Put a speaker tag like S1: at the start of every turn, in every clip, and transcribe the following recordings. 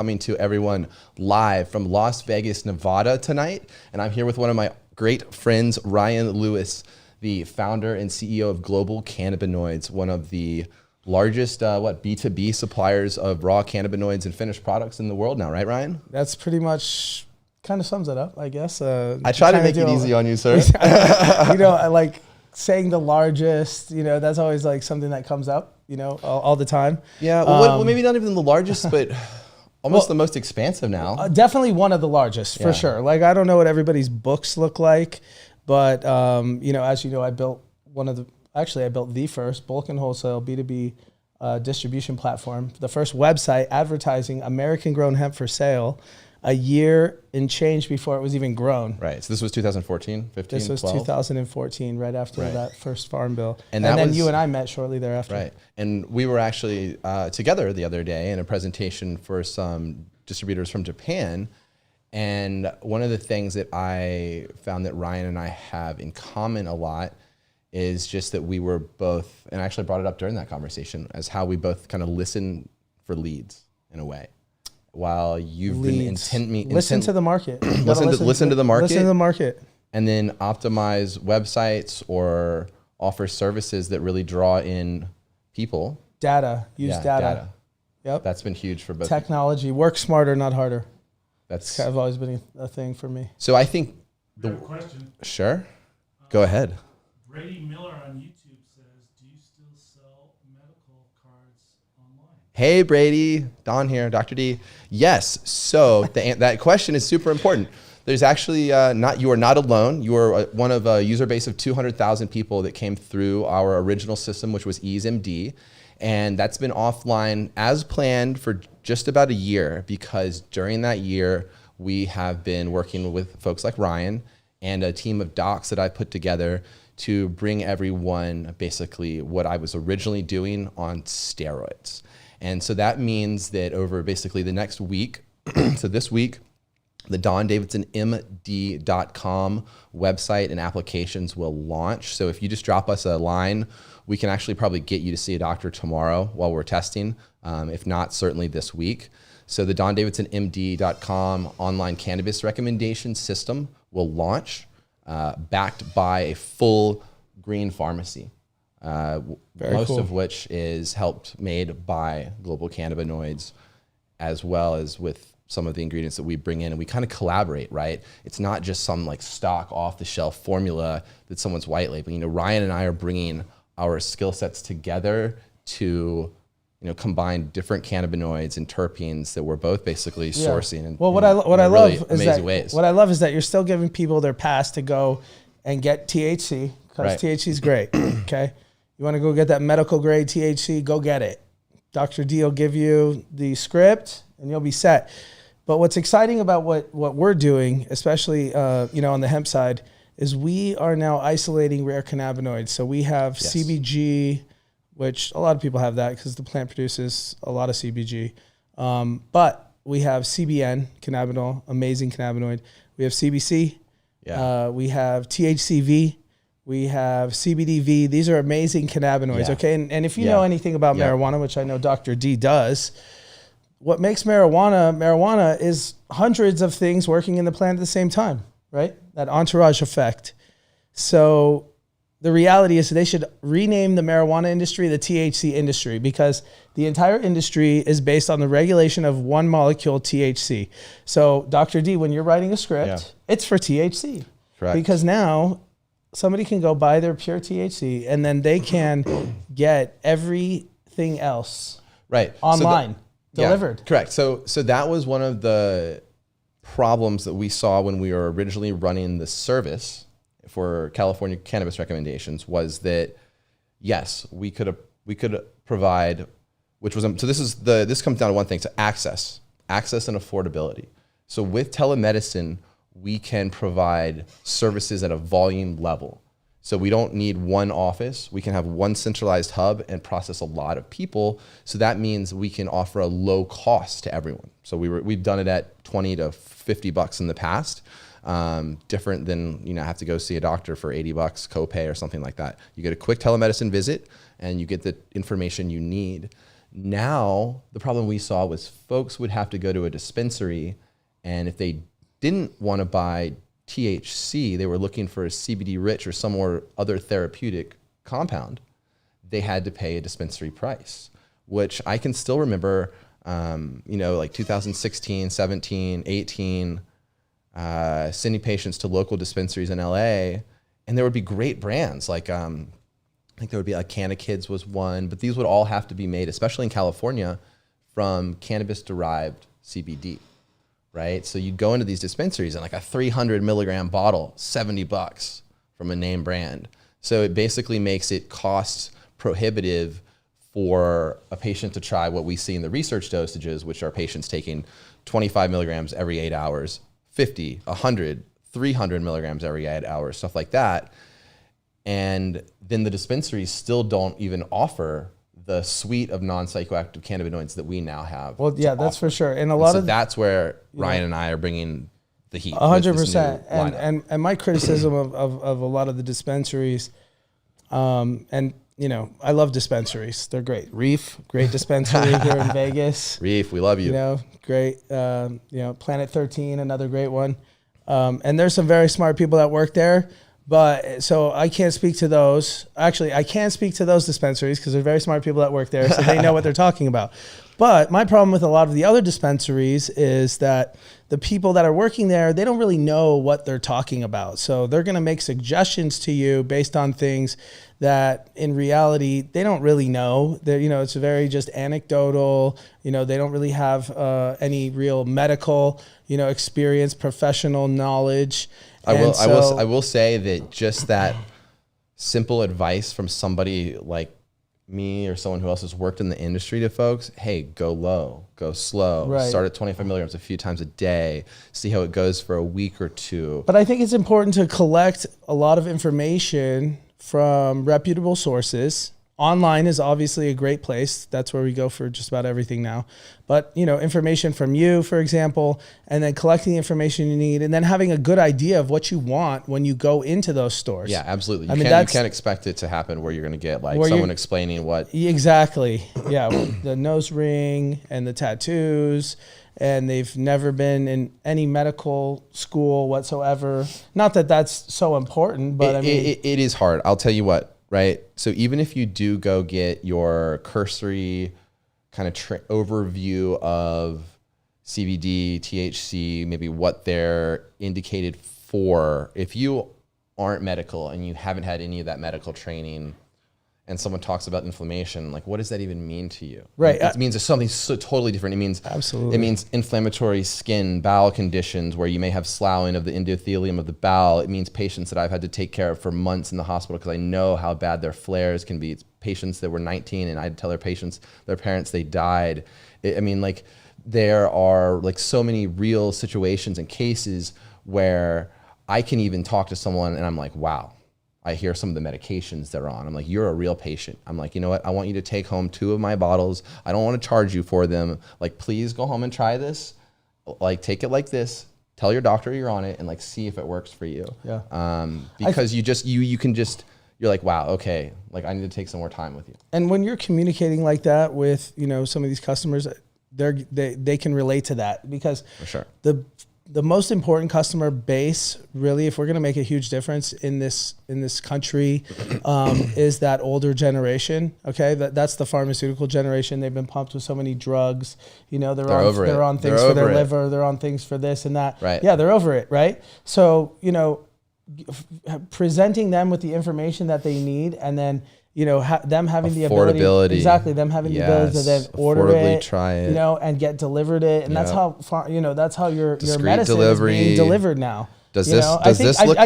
S1: coming to everyone live from Las Vegas, Nevada tonight. And I'm here with one of my great friends, Ryan Lewis, the founder and CEO of Global Cannabinoids, one of the largest B2B suppliers of raw cannabinoids and finished products in the world now, right, Ryan?
S2: That's pretty much kind of sums it up, I guess.
S1: I try to make it easy on you, sir.
S2: I like saying the largest, that's always like something that comes up, all the time.
S1: Yeah, well, maybe not even the largest, but almost the most expansive now.
S2: Definitely one of the largest, for sure. Like, I don't know what everybody's books look like, but, as you know, I built the first bulk and wholesale B2B distribution platform, the first website advertising American-grown hemp for sale a year and change before it was even grown.
S1: Right. So this was 2014, 15,
S2: This was
S1: 12?
S2: 2014, right after that first farm bill.
S1: And
S2: then you and I met shortly thereafter.
S1: Right. And we were actually together the other day in a presentation for some distributors from Japan. And one of the things that I found that Ryan and I have in common a lot is just that we were both, and I actually brought it up during that conversation, as how we both kind of listen for leads in a way. While you've
S2: listen to the market.
S1: listen to the market.
S2: Listen to the market.
S1: And then optimize websites or offer services that really draw in people.
S2: Use data. Yep.
S1: That's been huge for both.
S2: Technology. Work smarter, not harder.
S1: That's
S2: kind of always been a thing for me.
S1: So I think
S3: I have a question.
S1: Sure. Go ahead.
S3: Brady Miller on YouTube says, do you still sell medical cards online?
S1: Hey, Brady. Don here, Dr. D. Yes. So that question is super important. There's actually you are not alone. You are one of a user base of 200,000 people that came through our original system, which was EaseMD. And that's been offline as planned for just about a year, because during that year, we have been working with folks like Ryan and a team of docs that I put together to bring everyone basically what I was originally doing on steroids. And so that means that over basically the next week, so this week, the DonDavidsonMD.com website and applications will launch. So if you just drop us a line, we can actually probably get you to see a doctor tomorrow while we're testing, if not, certainly this week. So the DonDavidsonMD.com online cannabis recommendation system will launch, backed by a full green pharmacy. Most of which is made by Global Cannabinoids, as well as with some of the ingredients that we bring in, and we kind of collaborate, right? It's not just some like stock off the shelf formula that someone's white labeling. Ryan and I are bringing our skill sets together to, combine different cannabinoids and terpenes that we're both basically sourcing. And
S2: what I love is that you're still giving people their pass to go and get THC, because THC is great. Okay. You want to go get that medical grade THC, go get it. Dr. D will give you the script and you'll be set. But what's exciting about what we're doing, especially on the hemp side, is we are now isolating rare cannabinoids. So we have CBG, which a lot of people have that because the plant produces a lot of CBG. But we have CBN, cannabinol, amazing cannabinoid. We have CBC. We have THCV. We have CBDV. These are amazing cannabinoids, okay? And if you know anything about marijuana, which I know Dr. D does, what makes marijuana is hundreds of things working in the plant at the same time, right? That entourage effect. So the reality is they should rename the marijuana industry the THC industry, because the entire industry is based on the regulation of one molecule, THC. So Dr. D, when you're writing a script, it's for THC.
S1: Correct.
S2: Because now somebody can go buy their pure THC and then they can get everything else online, delivered.
S1: Yeah, correct. So that was one of the problems that we saw when we were originally running the service for California cannabis recommendations, was that yes, we could provide, which was, so this comes down to one thing, to access and affordability. So with telemedicine, we can provide services at a volume level. So we don't need one office. We can have one centralized hub and process a lot of people. So that means we can offer a low cost to everyone. So we've done it at $20 to $50 in the past. Different than, have to go see a doctor for $80 copay or something like that. You get a quick telemedicine visit and you get the information you need. Now, the problem we saw was folks would have to go to a dispensary, and if they didn't want to buy THC, they were looking for a CBD rich or some or other therapeutic compound, they had to pay a dispensary price, which I can still remember, like 2016, 17, 18, sending patients to local dispensaries in LA, and there would be great brands like, I think there would be like Cannabis was one, but these would all have to be made, especially in California, from cannabis-derived CBD, right? So you'd go into these dispensaries and like a 300 milligram bottle, $70 from a name brand. So it basically makes it cost prohibitive for a patient to try what we see in the research dosages, which are patients taking 25 milligrams every 8 hours, 50, 100, 300 milligrams every 8 hours, stuff like that. And then the dispensaries still don't even offer the suite of non-psychoactive cannabinoids that we now have.
S2: Well, yeah, that's for sure. And a lot of
S1: that's where Ryan and I are bringing the heat.
S2: 100%. And my criticism of a lot of the dispensaries, and I love dispensaries. They're great. Reef, great dispensary here in Vegas.
S1: Reef, we love you.
S2: Great. Planet 13, another great one. And there's some very smart people that work there. But so I can't speak to those. Actually, I can speak to those dispensaries because they're very smart people that work there, so they know what they're talking about. But my problem with a lot of the other dispensaries is that the people that are working there, they don't really know what they're talking about. So they're going to make suggestions to you based on things that in reality, they don't really know. It's very just anecdotal. They don't really have any real medical, experience, professional knowledge.
S1: I will say that just that simple advice from somebody like me or someone who else has worked in the industry to folks, hey, go low, go slow, right. Start at 25 milligrams a few times a day, see how it goes for a week or two.
S2: But I think it's important to collect a lot of information from reputable sources. Online is obviously a great place. That's where we go for just about everything now. But, information from you, for example, and then collecting the information you need and then having a good idea of what you want when you go into those stores.
S1: Yeah, absolutely. You can't expect it to happen where you're going to get someone explaining what.
S2: Exactly. Yeah. The nose ring and the tattoos, and they've never been in any medical school whatsoever. Not that that's so important, but
S1: it is hard. I'll tell you what. Right. So even if you do go get your cursory kind of overview of CBD, THC, maybe what they're indicated for, if you aren't medical and you haven't had any of that medical training and someone talks about inflammation, like what does that even mean to you?
S2: Right.
S1: It means it's something so totally different. It means
S2: absolutely.
S1: It means inflammatory skin, bowel conditions where you may have sloughing of the endothelium of the bowel. It means patients that I've had to take care of for months in the hospital because I know how bad their flares can be. It's patients that were 19 and I'd tell their parents they died. There are so many real situations and cases where I can even talk to someone and I'm like, wow. I hear some of the medications they're on. I'm like, you're a real patient. I'm like, you know what? I want you to take home 2 of my bottles. I don't want to charge you for them. Please go home and try this. Take it like this. Tell your doctor you're on it and see if it works for you.
S2: Yeah.
S1: Because you're like, wow, okay. I need to take some more time with you.
S2: And when you're communicating like that with, some of these customers, they can relate to that because
S1: for sure.
S2: The most important customer base, really, if we're going to make a huge difference in this country, is that older generation. Okay, that's the pharmaceutical generation. They've been pumped with so many drugs. They're on things for their liver. They're on things for this and that.
S1: Right.
S2: Yeah, they're over it. Right. So presenting them with the information that they need, and then them having the ability, them having the ability to then order it,
S1: try it,
S2: and get delivered it, and that's how that's how your medicine is being delivered now.
S1: Does this look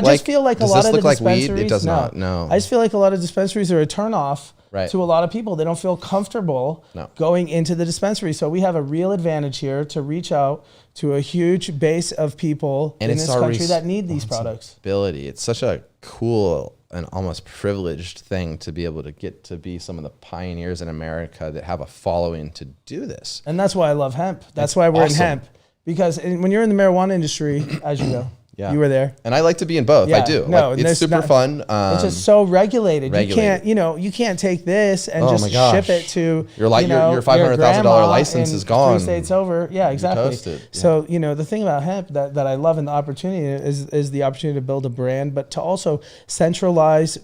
S1: like
S2: a lot of the dispensaries?
S1: Weed? It does not. No.
S2: I just feel like a lot of dispensaries are a turnoff to a lot of people. They don't feel comfortable going into the dispensary. So we have a real advantage here to reach out to a huge base of people in this country that need these products.
S1: It's such a cool and almost privileged thing to be able to get to be some of the pioneers in America that have a following to do this.
S2: And that's why I love hemp. That's why we're in hemp. Because when you're in the marijuana industry, as you know,
S1: Yeah.
S2: You were there.
S1: And I like to be in both.
S2: Yeah.
S1: I do.
S2: No,
S1: like, it's super fun.
S2: It's just so regulated. You can't take this and just ship it to
S1: your $500,000 license is gone.
S2: 3 states over. Yeah, exactly.
S1: Toasted. Yeah.
S2: So, the thing about hemp that I love and the opportunity is the opportunity to build a brand, but to also centralize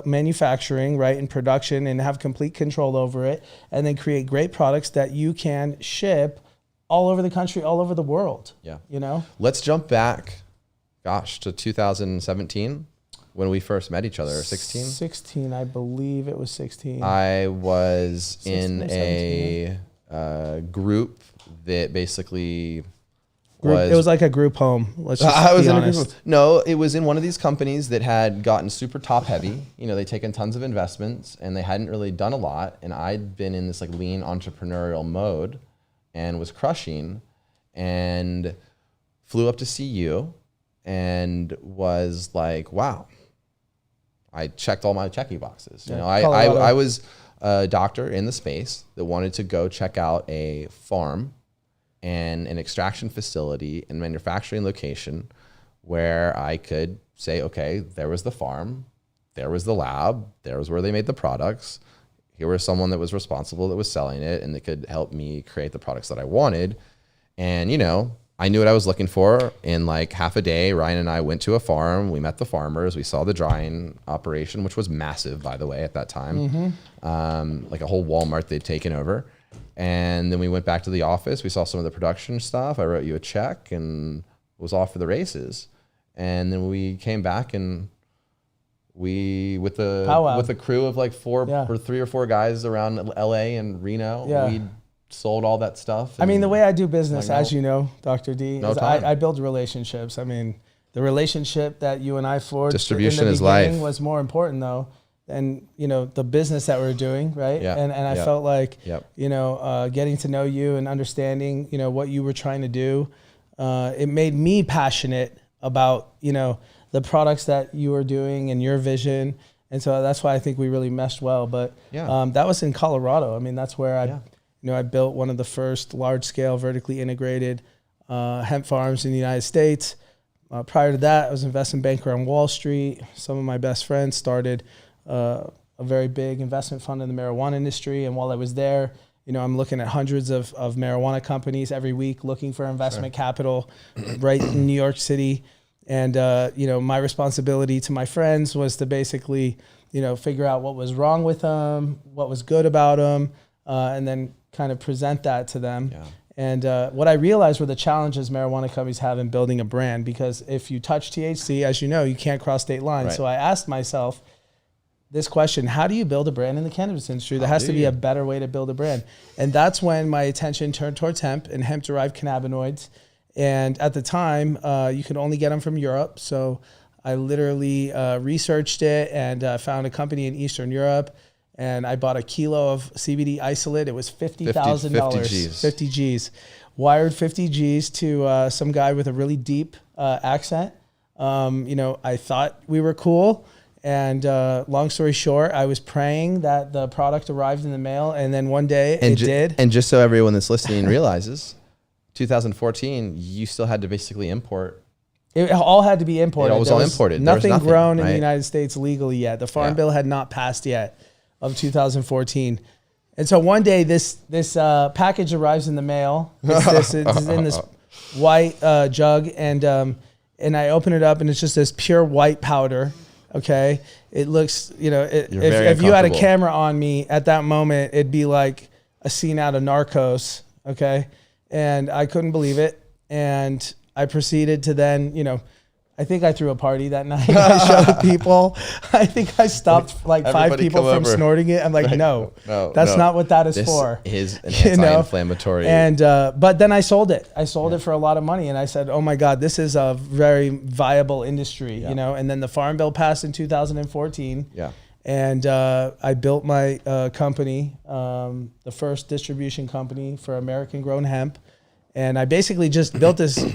S2: manufacturing, right, and production, and have complete control over it, and then create great products that you can ship all over the country, all over the world.
S1: Yeah.
S2: Let's
S1: jump back, to 2017 when we first met each other, or 16?
S2: 16, I believe it was 16.
S1: I was in a group that basically was...
S2: It was like a group home. Let's just
S1: I was
S2: be
S1: in
S2: honest.
S1: a group. No, it was in one of these companies that had gotten super top heavy. They'd taken tons of investments and they hadn't really done a lot. And I'd been in this like lean entrepreneurial mode and was crushing, and flew up to see you and was like, wow, I checked all my checking boxes. I was a doctor in the space that wanted to go check out a farm and an extraction facility and manufacturing location where I could say, okay, there was the farm, there was the lab, there was where they made the products. Here was someone that was responsible, that was selling it, and that could help me create the products that I wanted. And, I knew what I was looking for. In like half a day, Ryan and I went to a farm. We met the farmers. We saw the drying operation, which was massive, by the way, at that time. Like a whole Walmart they'd taken over. And then we went back to the office. We saw some of the production stuff. I wrote you a check and was off for the races. And then we came back and we, with a crew of like 3 or 4 guys around LA and Reno, we sold all that stuff.
S2: I mean, the way I do business, as you know, Dr. D, is I build relationships. I mean, the relationship that you and I forged
S1: distribution
S2: in the
S1: is life
S2: was more important though than, the business that we're doing, right?
S1: Yeah.
S2: And I felt like, getting to know you and understanding, what you were trying to do, it made me passionate about, the products that you were doing and your vision. And so that's why I think we really meshed well. But that was in Colorado. I mean, that's where I built one of the first large-scale vertically integrated hemp farms in the United States. Prior to that, I was an investment banker on Wall Street. Some of my best friends started a very big investment fund in the marijuana industry. And while I was there, I'm looking at hundreds of marijuana companies every week looking for investment capital right in New York City. And, my responsibility to my friends was to basically, figure out what was wrong with them, what was good about them, and then kind of present that to them. Yeah. And what I realized were the challenges marijuana companies have in building a brand, because if you touch THC, as you know, you can't cross state lines. Right. So I asked myself this question: how do you build a brand in the cannabis industry? There has to be a better way to build a brand. And that's when my attention turned towards hemp and hemp-derived cannabinoids. And at the time, you could only get them from Europe. So I literally researched it and found a company in Eastern Europe. And I bought a kilo of CBD isolate. It was $50,000. 50 G's. Wired 50 G's to some guy with a really deep accent. I thought we were cool. And long story short, I was praying that the product arrived in the mail. And then one day it did.
S1: And just so everyone that's listening realizes, 2014, you still had to basically import.
S2: It all had to be imported.
S1: It was all imported.
S2: Nothing grown in the United States legally yet. The Farm Bill had not passed yet of 2014. And so one day this package arrives in the mail. It's in this white jug, and I open it up, and it's just this pure white powder. Okay, it looks, if you had a camera on me at that moment, it'd be like a scene out of Narcos. Okay, and I couldn't believe it, and I proceeded to then, I think I threw a party that night. I showed people. I think I stopped like 5 people from snorting it. I'm like, no, that's not what that is for.
S1: This is an anti-inflammatory.
S2: And but then I sold it. I sold it for a lot of money, and I said, oh my God, this is a very viable industry, And then the Farm Bill passed in 2014. Yeah. And I built my company, the first distribution company for American-grown hemp, and I basically just built this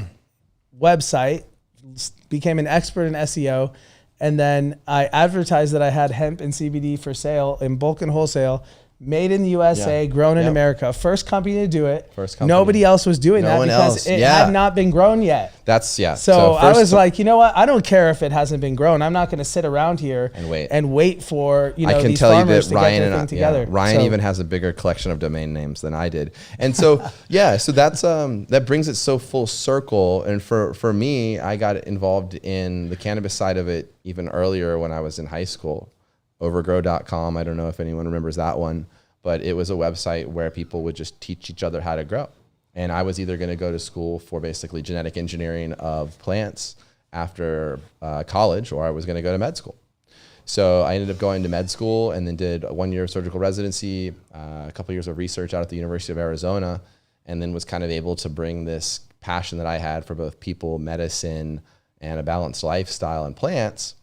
S2: website, became an expert in SEO, and then I advertised that I had hemp and CBD for sale in bulk and wholesale, made in the USA, grown in America. First company to do it.
S1: First company.
S2: Nobody else was doing that because it had not been grown yet. So I was like, you know what? I don't care if it hasn't been grown. I'm not going to sit around here and wait for these farmers to get their thing together.
S1: Ryan even has a bigger collection of domain names than I did, and so so that's that brings it so full circle. And for me, I got involved in the cannabis side of it even earlier when I was in high school. Overgrow.com. I don't know if anyone remembers that one, but it was a website where people would just teach each other how to grow. And I was either going to go to school for basically genetic engineering of plants after college, or I was going to go to med school. So I ended up going to med school and then did a 1 year of surgical residency, a couple of years of research out at the University of Arizona, and then was kind of able to bring this passion that I had for both people, medicine, and a balanced lifestyle and plants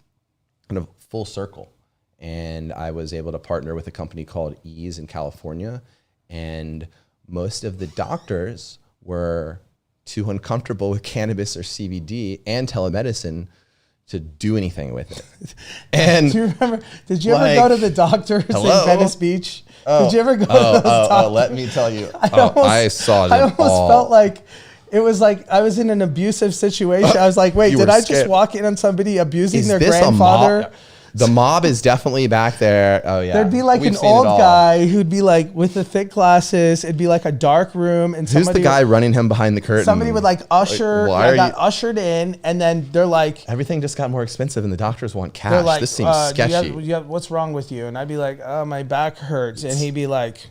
S1: kind of full circle. And I was able to partner with a company called Ease in California. And most of the doctors were too uncomfortable with cannabis or CBD and telemedicine to do anything with it. And
S2: do you remember, did you ever go to the doctors in Venice Beach? Did you ever go to those doctors?
S1: Let me tell you. I saw them
S2: I almost felt like it was like I was in an abusive situation. I was like, wait, did I just walk in on somebody abusing their grandfather?
S1: The mob is definitely back there. Oh yeah.
S2: There'd be like an old guy who'd be like with the thick glasses. It'd be like a dark room, and
S1: who's the guy running him behind the curtain?
S2: Somebody would like usher. I got ushered in, and then they're like,
S1: everything just got more expensive, and the doctors want cash. Like, this seems sketchy.
S2: What's wrong with you? And I'd be like, oh, my back hurts, and he'd be like,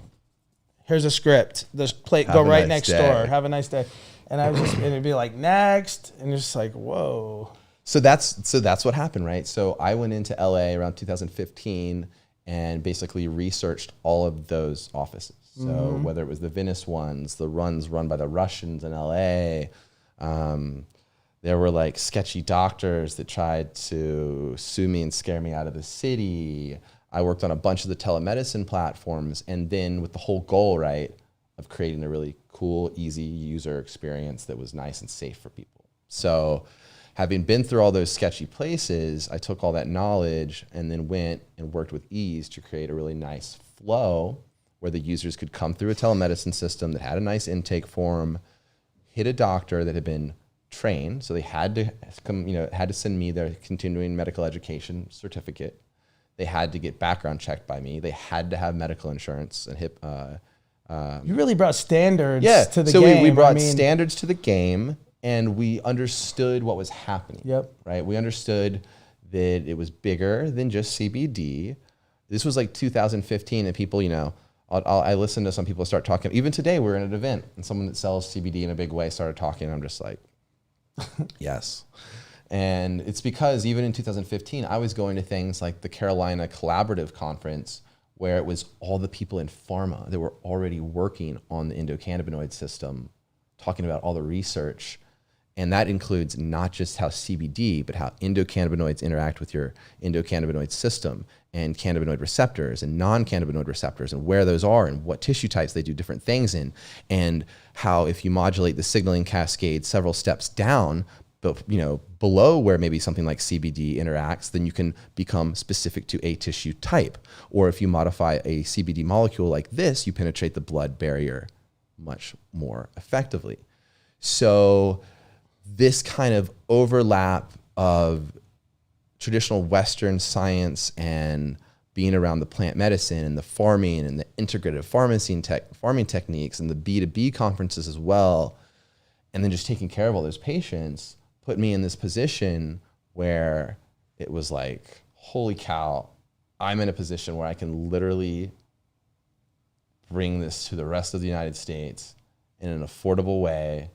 S2: here's a script. This plate, go right next door. Have a nice day. And I was just, and it'd be like next, and just like, whoa.
S1: So that's what happened, right? So I went into LA around 2015 and basically researched all of those offices. So whether it was the Venice ones, the runs run by the Russians in LA, there were like sketchy doctors that tried to sue me and scare me out of the city. I worked on a bunch of the telemedicine platforms, and then with the whole goal, right, of creating a really cool, easy user experience that was nice and safe for people. So having been through all those sketchy places, I took all that knowledge and then went and worked with Ease to create a really nice flow where the users could come through a telemedicine system that had a nice intake form, hit a doctor that had been trained. So they had to come, had to send me their continuing medical education certificate. They had to get background checked by me. They had to have medical insurance and HIP.
S2: You really brought standards to the game.
S1: So we brought standards to the game. And we understood what was happening.
S2: Yep.
S1: Right. We understood that it was bigger than just CBD. This was like 2015, and people, I listened to some people start talking. Even today, we're in an event, and someone that sells CBD in a big way started talking. And I'm just like, yes. And it's because even in 2015, I was going to things like the Carolina Collaborative Conference, where it was all the people in pharma that were already working on the endocannabinoid system, talking about all the research. And that includes not just how CBD, but how endocannabinoids interact with your endocannabinoid system, and cannabinoid receptors and non-cannabinoid receptors, and where those are and what tissue types they do different things in, and how if you modulate the signaling cascade several steps down, but below where maybe something like CBD interacts, then you can become specific to a tissue type. Or if you modify a CBD molecule like this, you penetrate the blood barrier much more effectively. So this kind of overlap of traditional Western science and being around the plant medicine and the farming and the integrative farming techniques and the B2B conferences as well, and then just taking care of all those patients put me in this position where it was like, holy cow, I'm in a position where I can literally bring this to the rest of the United States in an affordable way.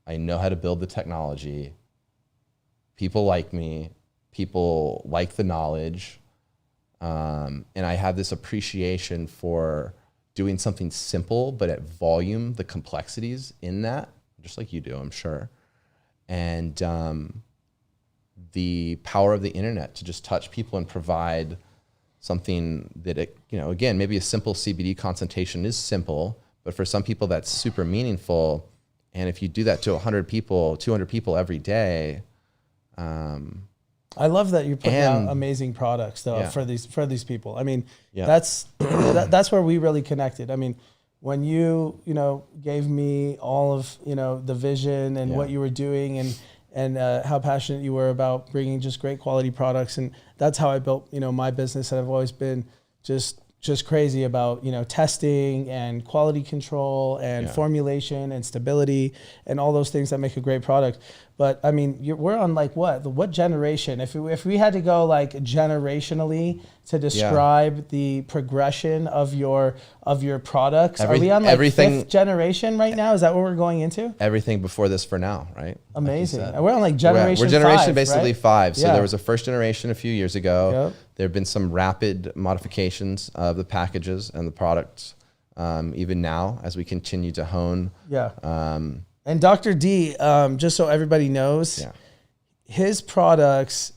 S1: I know how to build the technology. People like me. People like the knowledge. And I have this appreciation for doing something simple, but at volume, the complexities in that, just like you do, I'm sure. And the power of the internet to just touch people and provide something that, again, maybe a simple CBD consultation is simple, but for some people that's super meaningful. And if you do that to 100 people, 200 people every day,
S2: I love that you're putting out amazing products though for these people. I mean, that's where we really connected. I mean, when you gave me all of the vision and what you were doing and how passionate you were about bringing just great quality products, and that's how I built my business. And I've always been just crazy about testing and quality control and formulation and stability and all those things that make a great product. But I mean, we're on like what generation? If we had to go like generationally to describe the progression of your products, are we on like fifth generation right now? Is that what we're going into?
S1: Everything before this for now, right?
S2: Amazing. Like we're on like generation.
S1: We're generation 5, basically
S2: right?
S1: 5. So there was a first generation a few years ago. Yep. There have been some rapid modifications of the packages and the products, even now as we continue to hone.
S2: And Dr. D, just so everybody knows, his products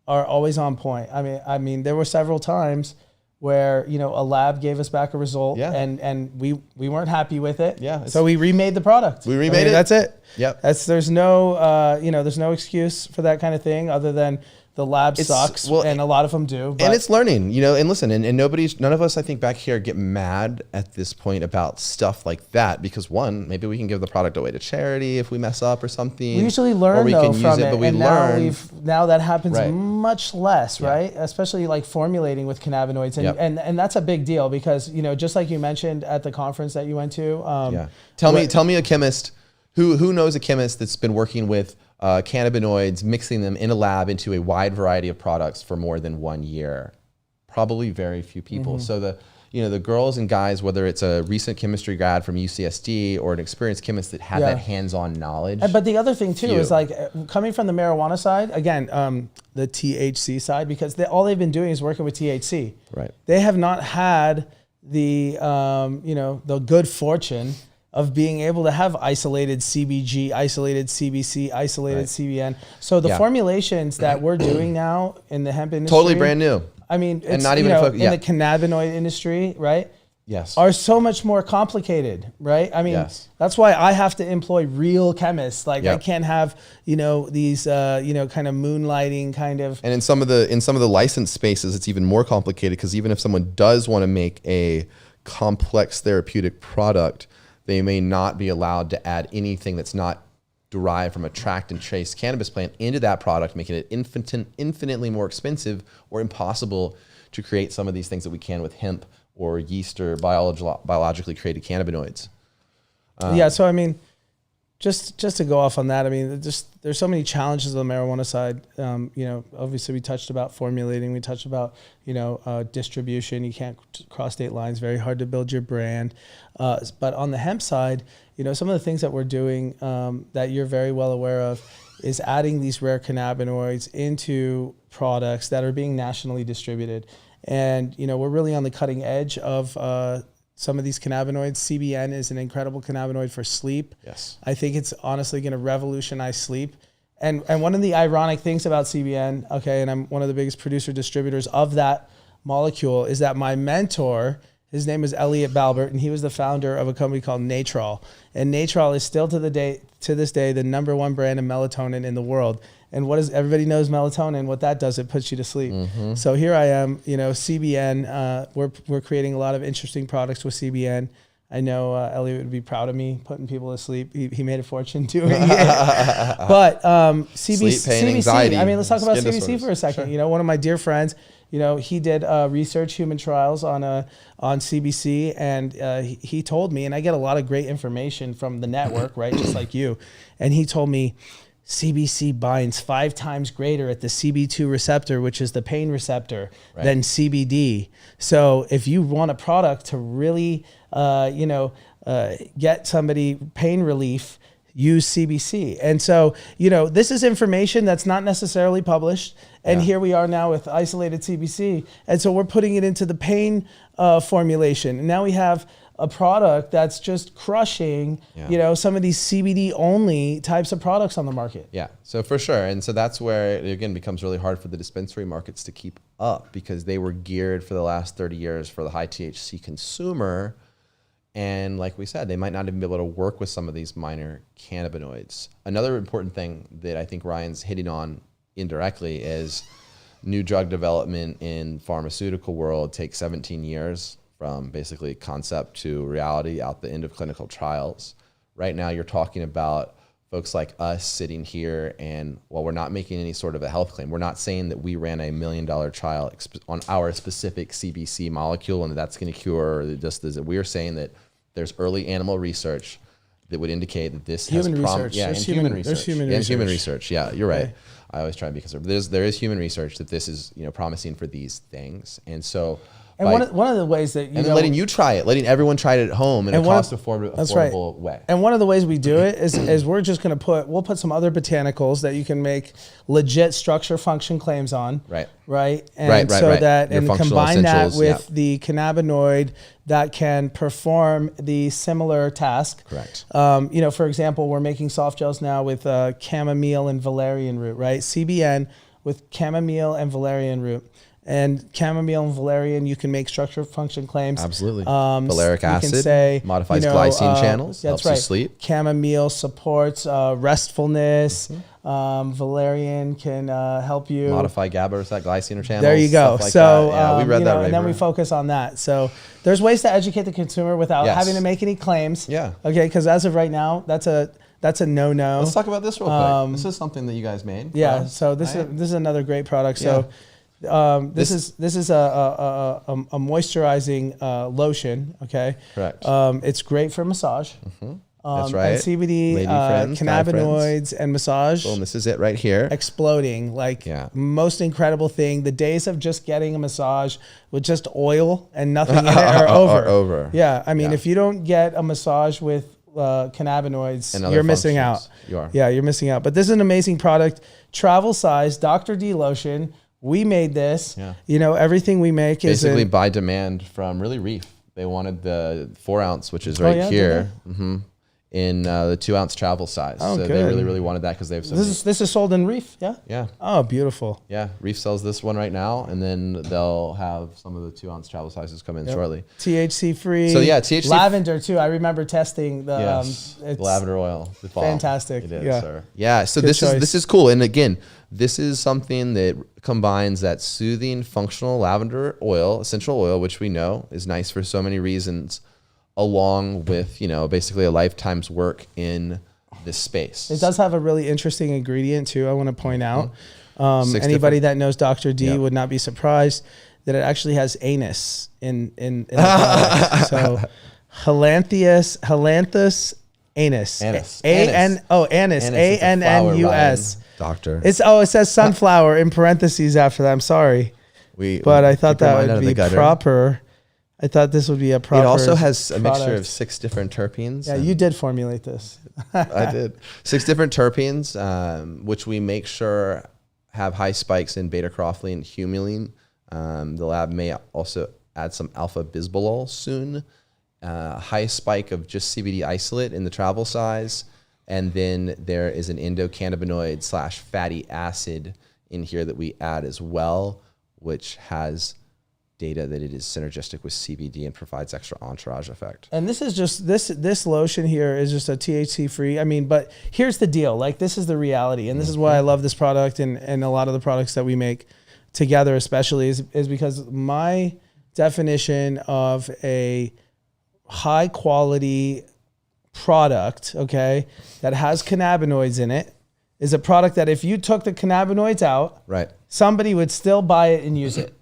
S2: are always on point. I mean, there were several times where a lab gave us back a result, and we weren't happy with it. So we remade the product.
S1: We remade it.
S2: That's it.
S1: Yep.
S2: There's no excuse for that kind of thing other than the lab sucks, and a lot of them do.
S1: And it's learning, and listen, and none of us, I think, back here get mad at this point about stuff like that because one, maybe we can give the product away to charity if we mess up or something.
S2: We usually learn from it, but we learn. Now that happens much less, right? Especially like formulating with cannabinoids, and that's a big deal because just like you mentioned at the conference that you went to.
S1: Tell me a chemist who knows a chemist that's been working with cannabinoids, mixing them in a lab into a wide variety of products for more than 1 year. Probably very few people. So the girls and guys, whether it's a recent chemistry grad from UCSD or an experienced chemist that had that hands-on knowledge.
S2: But the other thing too is like coming from the marijuana side, again, the THC side, because all they've been doing is working with THC.
S1: Right.
S2: They have not had the the good fortune of being able to have isolated CBG, isolated CBC, isolated CBN. So the formulations that we're doing now in the hemp industry,
S1: totally brand new.
S2: I mean, it's,
S1: and not even
S2: in the cannabinoid industry, right?
S1: Yes.
S2: Are so much more complicated, right? I mean, that's why I have to employ real chemists. Like I can't have, these, kind of moonlighting kind of.
S1: And in some of the licensed spaces, it's even more complicated because even if someone does want to make a complex therapeutic product, they may not be allowed to add anything that's not derived from a tracked and traced cannabis plant into that product, making it infinitely more expensive or impossible to create some of these things that we can with hemp or yeast or biologically created cannabinoids.
S2: So I mean, just to go off on that, I mean, there's so many challenges on the marijuana side. Obviously we touched about formulating, we touched about, distribution. You can't cross state lines, very hard to build your brand. But on the hemp side, some of the things that we're doing that you're very well aware of is adding these rare cannabinoids into products that are being nationally distributed. And, we're really on the cutting edge of some of these cannabinoids. CBN is an incredible cannabinoid for sleep.
S1: Yes.
S2: I think it's honestly going to revolutionize sleep. And one of the ironic things about CBN, and I'm one of the biggest producer distributors of that molecule, is that my mentor, his name is Elliot Balbert, and he was the founder of a company called Natrol. And Natrol is still to this day the #1 brand of melatonin in the world. And everybody knows melatonin, what that does, it puts you to sleep. So here I am, CBN, we're creating a lot of interesting products with CBN. I know Elliot would be proud of me putting people to sleep. He made a fortune doing it. But
S1: Sleep, pain, anxiety,
S2: I mean, let's talk about CBC
S1: disorders.
S2: for a second.
S1: Sure.
S2: One of my dear friends, he did research, human trials on CBC, and he told me, and I get a lot of great information from the network, right, just like you, and he told me, CBC binds 5 times greater at the CB2 receptor, which is the pain receptor, than CBD. So if you want a product to really, get somebody pain relief, use CBC. And so, this is information that's not necessarily published. And here we are now with isolated CBC. And so we're putting it into the pain formulation. And now we have a product that's just crushing, some of these CBD only types of products on the market.
S1: Yeah, so for sure. And so that's where it again becomes really hard for the dispensary markets to keep up because they were geared for the last 30 years for the high THC consumer. And like we said, they might not even be able to work with some of these minor cannabinoids. Another important thing that I think Ryan's hitting on indirectly is new drug development in pharmaceutical world takes 17 years from basically concept to reality out the end of clinical trials. Right now you're talking about folks like us sitting here, and while we're not making any sort of a health claim, we're not saying that we ran $1 million trial on our specific CBC molecule and that's going to cure, or just as we're saying that there's early animal research that would indicate that this
S2: human research.
S1: Yeah,
S2: there's
S1: human research.
S2: There's human research.
S1: Human research. Yeah, you're right.
S2: Okay.
S1: I always try to be conservative. There is human research that this is, promising for these things, and so.
S2: And one of the ways that
S1: then letting you try it, letting everyone try it at home in a affordable way.
S2: And one of the ways we do it is we're just going to we'll put some other botanicals that you can make legit structure function claims on.
S1: Right.
S2: Right. And and combine that with the cannabinoid that can perform the similar task.
S1: Correct.
S2: For example, we're making soft gels now with chamomile and valerian root, right? CBN with chamomile and valerian root. And chamomile and valerian, you can make structure function claims.
S1: Absolutely. Valeric acid modifies glycine channels, helps you sleep.
S2: Chamomile supports restfulness. Valerian can help you
S1: modify GABA receptor glycine channels.
S2: There you go.
S1: Like
S2: so
S1: we read that.
S2: And then we focus on that. So there's ways to educate the consumer without having to make any claims.
S1: Yeah.
S2: Okay. Because as of right now, that's a no-no.
S1: Let's talk about this real quick. This is something that you guys made.
S2: Yeah. So this is another great product. So. This is a moisturizing lotion. Okay.
S1: Correct.
S2: It's great for massage.
S1: Mm-hmm. That's right.
S2: And CBD, cannabinoids, and massage.
S1: Boom, this is it right here.
S2: Exploding. Most incredible thing. The days of just getting a massage with just oil and nothing in it are over.
S1: Over.
S2: Yeah. I mean, if you don't get a massage with cannabinoids, you're missing out.
S1: You are.
S2: Yeah, you're missing out. But this is an amazing product. Travel size, Dr. D lotion. We made this. Yeah. Everything we make is
S1: basically by demand from really Reef. They wanted the 4 ounce, which is right here, in the 2 ounce travel size.
S2: Oh,
S1: so
S2: good.
S1: they really, really wanted that because they have some.
S2: This is sold in Reef, yeah.
S1: Yeah.
S2: Oh, beautiful.
S1: Yeah, Reef sells this one right now, and then they'll have some of the 2 ounce travel sizes come in shortly.
S2: THC free.
S1: So yeah, THC
S2: lavender too. I remember testing the
S1: the lavender oil. The fall.
S2: Fantastic.
S1: It is, sir. Yeah. So this is cool, and again, this is something that combines that soothing, functional lavender oil, essential oil, which we know is nice for so many reasons, along with, basically a lifetime's work in this space.
S2: It does have a really interesting ingredient too, I want to point out. Anybody that knows Dr. D would not be surprised that it actually has anus in the product. So Halanthus anus.
S1: Anus.
S2: Anus. ANNUS.
S1: Doctor.
S2: It says sunflower in parentheses after that. I'm sorry. But I thought that would be proper. I thought this would be a proper.
S1: It also has a
S2: product.
S1: mixture of 6 different terpenes.
S2: Yeah, you did formulate this.
S1: I did. 6 different terpenes, which we make sure have high spikes in beta-carophylline and humulene. The lab may also add some alpha-bisbolol soon. High spike of just CBD isolate in the travel size. And then there is an endocannabinoid / fatty acid in here that we add as well, which has data that it is synergistic with CBD and provides extra entourage effect.
S2: And this is just, this lotion here is just a THC free. I mean, but here's the deal. This is the reality. And this is why I love this product and a lot of the products that we make together especially is because my definition of a high quality product, okay, that has cannabinoids in it is a product that if you took the cannabinoids out,
S1: right,
S2: somebody would still buy it and use it.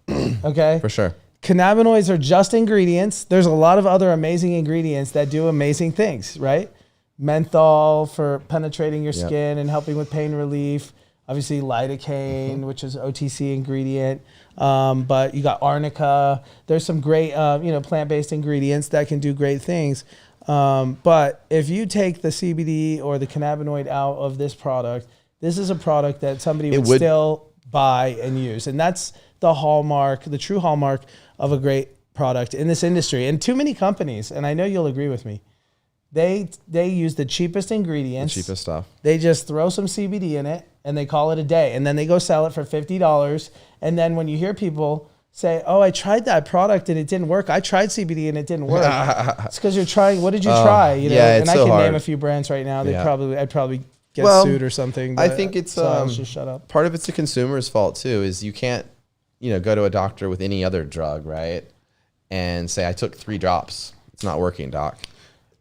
S2: Okay?
S1: For sure.
S2: Cannabinoids are just ingredients. There's a lot of other amazing ingredients that do amazing things, right? Menthol for penetrating your skin and helping with pain relief. Obviously lidocaine, which is OTC ingredient. But you got arnica. There's some great, plant-based ingredients that can do great things. But if you take the CBD or the cannabinoid out of this product, this is a product that somebody would still buy and use. And that's the hallmark, the true hallmark of a great product in this industry. And too many companies, and I know you'll agree with me, they use the cheapest ingredients.
S1: The cheapest stuff.
S2: They just throw some CBD in it and they call it a day. And then they go sell it for $50. And then when you hear people say, oh, I tried that product and it didn't work. I tried CBD and it didn't work. It's because you're trying. What did you try? And I can name a few brands right now. I'd probably get sued or something.
S1: I think it's
S2: just shut up.
S1: Part of it's the consumer's fault too. Is you can't, go to a doctor with any other drug, right, and say I took 3 drops, it's not working, doc,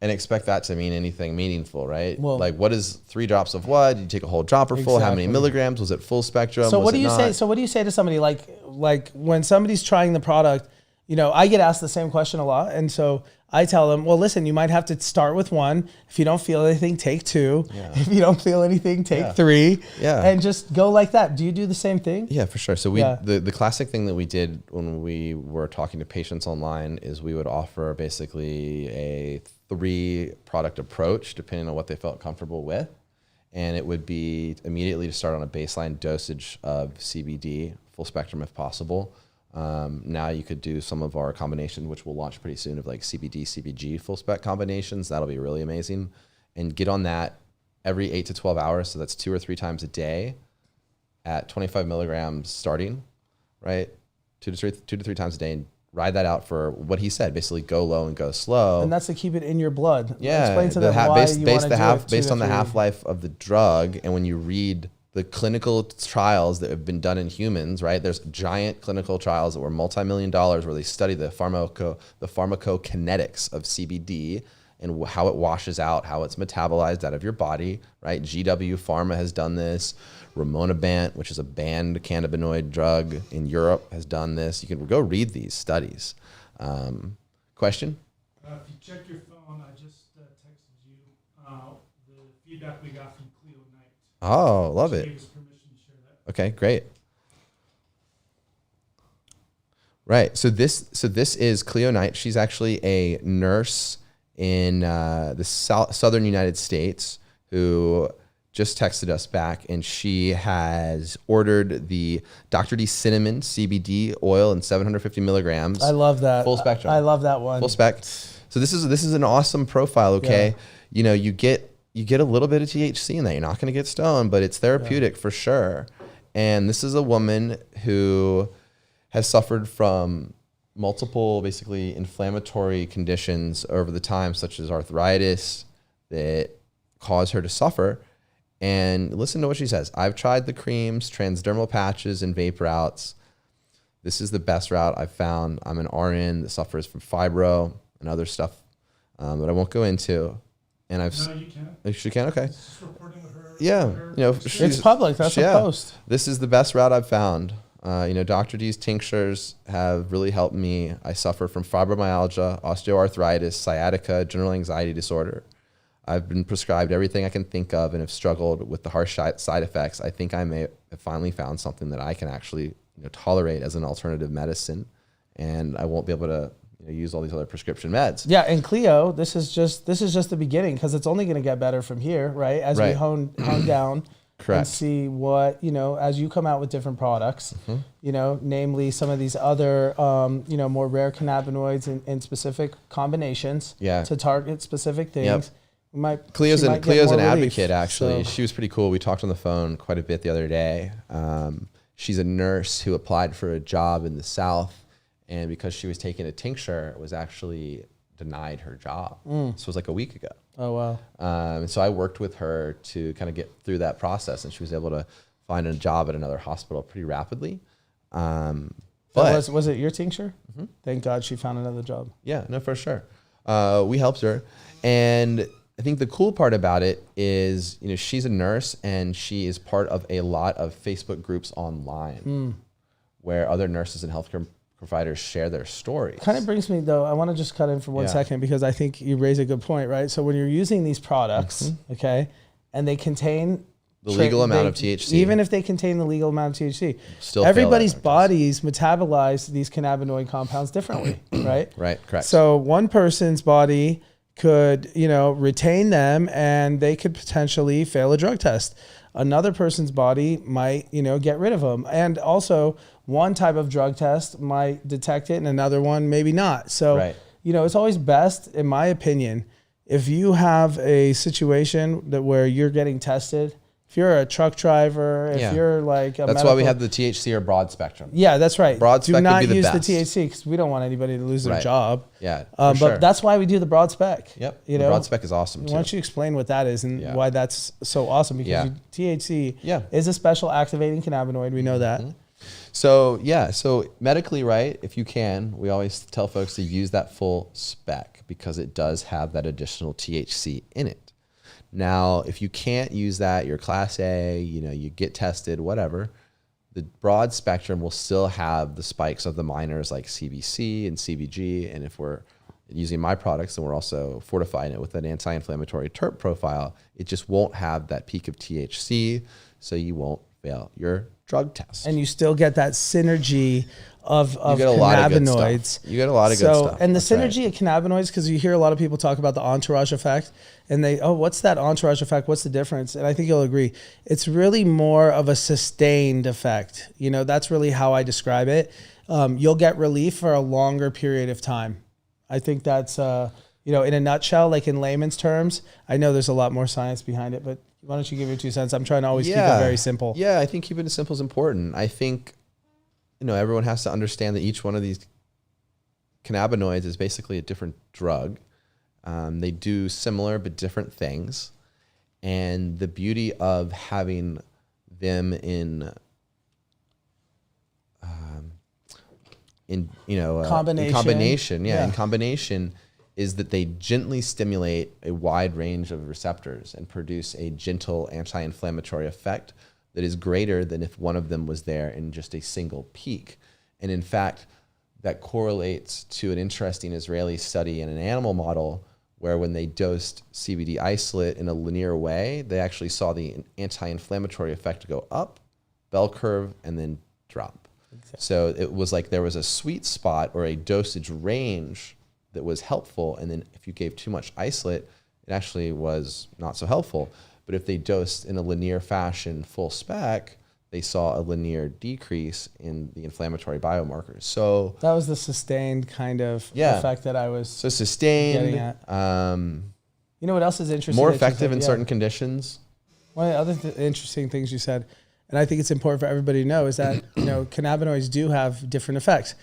S1: and expect that to mean anything meaningful, right? Well, like what is 3 drops of what? Did you take a whole dropper full? How many milligrams? Was it full spectrum?
S2: So what do you say? So what do you say to somebody like when somebody's trying the product? I get asked the same question a lot, and so I tell them, well, listen, you might have to start with 1. If you don't feel anything, take 2. Yeah. If you don't feel anything, take 3. Yeah. And just go like that. Do you do the same thing?
S1: Yeah, for sure. So the classic thing that we did when we were talking to patients online is we would offer basically a 3 product approach depending on what they felt comfortable with. And it would be immediately to start on a baseline dosage of CBD, full spectrum if possible. Now you could do some of our combinations, which we'll launch pretty soon, of like CBD, CBG full spec combinations. That'll be really amazing. And get on that every 8 to 12 hours. So that's 2 or 3 times a day at 25 milligrams starting, right? 2 to 3 times a day, and ride that out for what he said, basically go low and go slow.
S2: And that's to keep it in your blood.
S1: Yeah.
S2: Explain to them why you want to do it.
S1: Based on the half-life of the drug. And when you read the clinical trials that have been done in humans, right? There's giant clinical trials that were multi-million dollars where they study the pharmacokinetics of CBD and how it washes out, how it's metabolized out of your body, right? GW Pharma has done this. Ramonabant, which is a banned cannabinoid drug in Europe, has done this. You can go read these studies. Question?
S3: If you check your phone, I just texted you the feedback we got from Cleo Knight.
S1: Oh, love it.
S3: Gave us permission to share that.
S1: Okay, great. Right. So this is Cleo Knight. She's actually a nurse in the southern United States who just texted us back, and she has ordered the Dr. D Cinnamon CBD oil in 750 milligrams.
S2: I love that.
S1: Full spectrum.
S2: I love that one.
S1: Full spec. So this is an awesome profile. Okay, you get a little bit of THC in that. You're not going to get stoned, but it's therapeutic for sure. And this is a woman who has suffered from multiple, basically, inflammatory conditions over the time, such as arthritis, that cause her to suffer. And listen to what she says. I've tried the creams, transdermal patches, and vape routes. This is the best route I've found. I'm an RN that suffers from fibro and other stuff that I won't go into. And I've
S3: No, you can.
S1: She can? Okay.
S3: Just reporting with her.
S1: Yeah.
S2: It's public. That's a post.
S1: This is the best route I've found. Dr. D's tinctures have really helped me. I suffer from fibromyalgia, osteoarthritis, sciatica, general anxiety disorder. I've been prescribed everything I can think of and have struggled with the harsh side effects. I think I may have finally found something that I can actually tolerate as an alternative medicine, and I won't be able to use all these other prescription meds.
S2: Yeah, and Cleo, this is just the beginning, because it's only going to get better from here, right? As we hone down.
S1: Correct.
S2: And see what, as you come out with different products, namely some of these other, more rare cannabinoids in specific combinations to target specific things.
S1: Yep. Cleo's an advocate, actually. So. She was pretty cool. We talked on the phone quite a bit the other day. She's a nurse who applied for a job in the South, and because she was taking a tincture, was actually denied her job. This was like a week ago.
S2: Oh, wow.
S1: And so I worked with her to kind of get through that process, and she was able to find a job at another hospital pretty rapidly.
S2: But was it your tincture? Mm-hmm. Thank God she found another job.
S1: Yeah, no, for sure. We helped her. And I think the cool part about it is, she's a nurse, and she is part of a lot of Facebook groups online where other nurses and healthcare providers share their stories.
S2: Kind of brings me, though, I want to just cut in for 1 second, because I think you raise a good point, right? So when you're using these products, okay, and they contain
S1: the legal amount of THC,
S2: even if they contain the legal amount of THC,
S1: still
S2: everybody's bodies metabolize these cannabinoid compounds differently, right?
S1: Right, correct.
S2: So one person's body could, retain them, and they could potentially fail a drug test. Another person's body might, get rid of them. And also, one type of drug test might detect it, and another one maybe not. So, it's always best, in my opinion, if you have a situation where you're getting tested If you're a truck driver, if you're like
S1: that's why we have the THC or broad spectrum.
S2: Yeah, that's right.
S1: Broad spec
S2: do not
S1: would be the
S2: use
S1: best.
S2: the THC because we don't want anybody to lose their job.
S1: Yeah,
S2: but that's why we do the broad spec.
S1: Yep,
S2: you
S1: the
S2: know,
S1: broad spec is awesome too.
S2: Why don't you explain what that is and why that's so awesome? Because THC is a special activating cannabinoid. We know that.
S1: So so medically, right, if you can, we always tell folks to use that full spec because it does have that additional THC in it. Now, if you can't use that, you're class A, you know, you get tested, whatever, the broad spectrum will still have the spikes of the minors like CBC and CBG. And if we're using my products and we're also fortifying it with an anti-inflammatory terp profile, it just won't have that peak of THC, so you won't fail your drug test.
S2: And you still get that synergy of
S1: you get a
S2: cannabinoids.
S1: Lot of good stuff. You get a lot of good stuff.
S2: And the synergy of cannabinoids, because you hear a lot of people talk about the entourage effect, and what's that entourage effect? What's the difference? And I think you'll agree. It's really more of a sustained effect. You know, that's really how I describe it. You'll get relief for a longer period of time. I think that's, you know, in a nutshell, like in layman's terms. I know there's a lot more science behind it, but why don't you give your 2 cents? I'm trying to always keep it very simple.
S1: Yeah, I think keeping it simple is important. I think, you know, everyone has to understand that each one of these cannabinoids is basically a different drug. They do similar but different things. And the beauty of having them in combination is that they gently stimulate a wide range of receptors and produce a gentle anti-inflammatory effect that is greater than if one of them was there in just a single peak. And in fact, that correlates to an interesting Israeli study in an animal model where when they dosed CBD isolate in a linear way, they actually saw the anti-inflammatory effect go up, bell curve, and then drop. Exactly. So it was like there was a sweet spot or a dosage range that was helpful, and then if you gave too much isolate, it actually was not so helpful. But if they dosed in a linear fashion full spec, they saw a linear decrease in the inflammatory biomarkers. So
S2: that was the sustained kind of effect that I was
S1: sustained.
S2: Getting at. You know what else is interesting?
S1: More effective in certain conditions.
S2: One of the other interesting things you said, and I think it's important for everybody to know, is that you know cannabinoids do have different effects.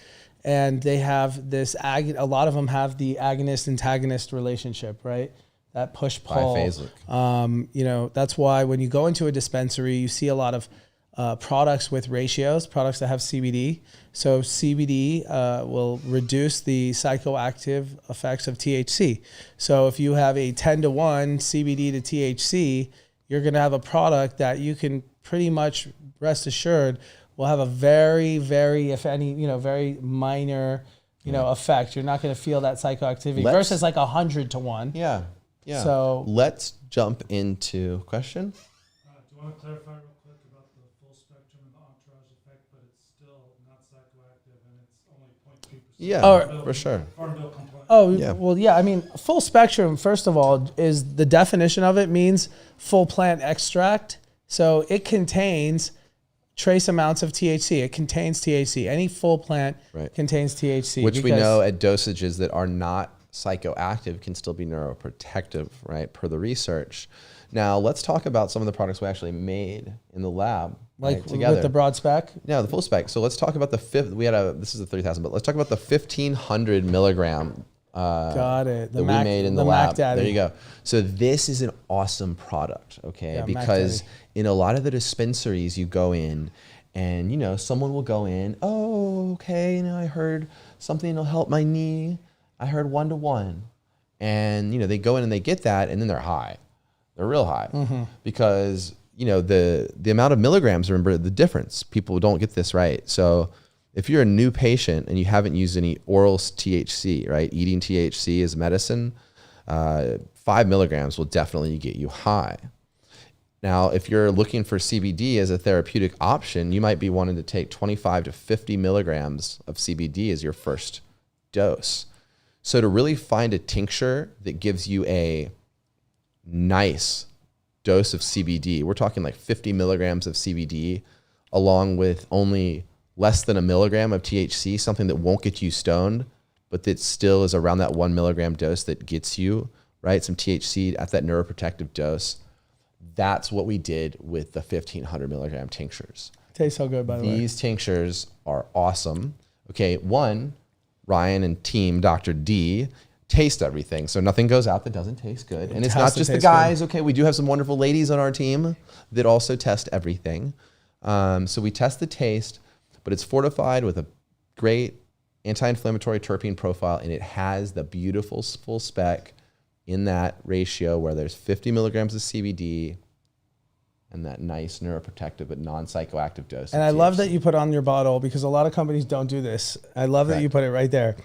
S2: And they have this, a lot of them have the agonist-antagonist relationship, right? That push-pull.
S1: Biphasic.
S2: You know, that's why when you go into a dispensary, you see a lot of products with ratios, products that have CBD. So CBD will reduce the psychoactive effects of THC. So if you have a 10-to-1 CBD to THC, you're going to have a product that you can pretty much rest assured will have a very, very, if any, you know, very minor, you know, effect. You're not going to feel that psychoactivity versus like 100-to-1.
S1: Yeah.
S2: So
S1: let's jump into question.
S3: Do you want to clarify real quick about the full spectrum and the entourage effect, but it's still not psychoactive and it's only 0.2%?
S1: Yeah, for sure.
S3: Farm bill compliant.
S2: Oh, yeah. Well, yeah. I mean, full spectrum, first of all, is the definition of it means full plant extract. So it contains trace amounts of THC. It contains THC. Any full plant contains THC.
S1: Which we know at dosages that are not psychoactive can still be neuroprotective, right, per the research. Now, let's talk about some of the products we actually made in the lab.
S2: Like
S1: together.
S2: With the broad spec?
S1: No, the full spec. So let's talk about the this is the 30,000, but let's talk about the 1,500 milligram
S2: Got it.
S1: that we made in the lab.
S2: There
S1: you go. So this is an awesome product, okay?
S2: Yeah,
S1: because in a lot of the dispensaries you go in and, you know, someone will go in, oh, okay, you know, I heard something will help my knee. I heard 1-to-1. And, you know, they go in and they get that and then they're high. They're real high because, you know, the amount of milligrams, remember the difference. People don't get this right. So if you're a new patient and you haven't used any oral THC, right, eating THC as medicine, 5 milligrams will definitely get you high. Now, if you're looking for CBD as a therapeutic option, you might be wanting to take 25 to 50 milligrams of CBD as your first dose. So to really find a tincture that gives you a nice dose of CBD, we're talking like 50 milligrams of CBD along with only less than a milligram of THC, something that won't get you stoned, but that still is around that 1 milligram dose that gets you, right, some THC at that neuroprotective dose. that's what we did with the 1,500 milligram tinctures.
S2: Tastes so good, by the way.
S1: These tinctures are awesome. Okay, one, Ryan and team, Dr. D, taste everything. So nothing goes out that doesn't taste good. And it's not just the guys. Good. Okay, we do have some wonderful ladies on our team that also test everything. So we test the taste, but it's fortified with a great anti-inflammatory terpene profile, and it has the beautiful full spec in that ratio where there's 50 milligrams of CBD and that nice neuroprotective but non-psychoactive dose.
S2: And I love that you put on your bottle, because a lot of companies don't do this. I love that you put it right there.